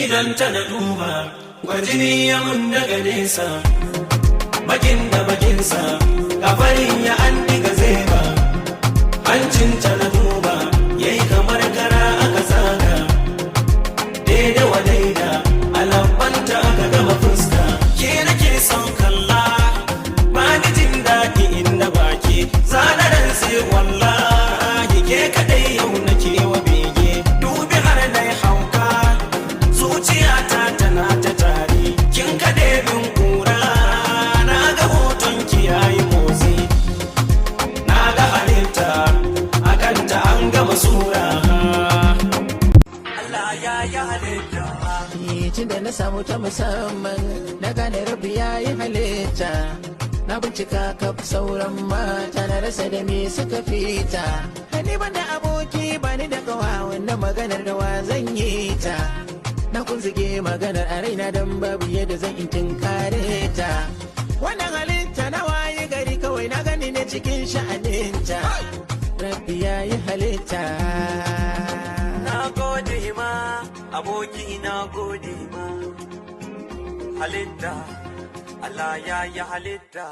idan ta na duba gwarjini ya mun daga nesa bakin da bakinsa kafarin ya an diga zeba hancinta na duba yayi kamar kara aka zaga daida wa daida alabbanta aka gama fuska ke nake son kalla ba ni jin daɗi inda baki zanaran sai wallahi ke kaɗai yau nake wa bege dubi har dai hauka zuciyata tana ta tari kin kaɗe bin kura na ga hoton ki yayi motsi na ga halitta akanta an gama sura Allah ya yi halitta tun da na samu ta musamman na gane rabi ya yi halitta na bincika kaf sauran mata na rasa da me suka fita ni ban da aboki ba ni da kawa wanda maganar da wa zan yi ta na kunzige maganar a raina don babu yadda zan in tinkare ta wannan halitta na waye gari kawai na gani ne cikin sha'aninta rabbi ya yi halitta na gode ma aboki na gode ma halitta Allah ya yi halitta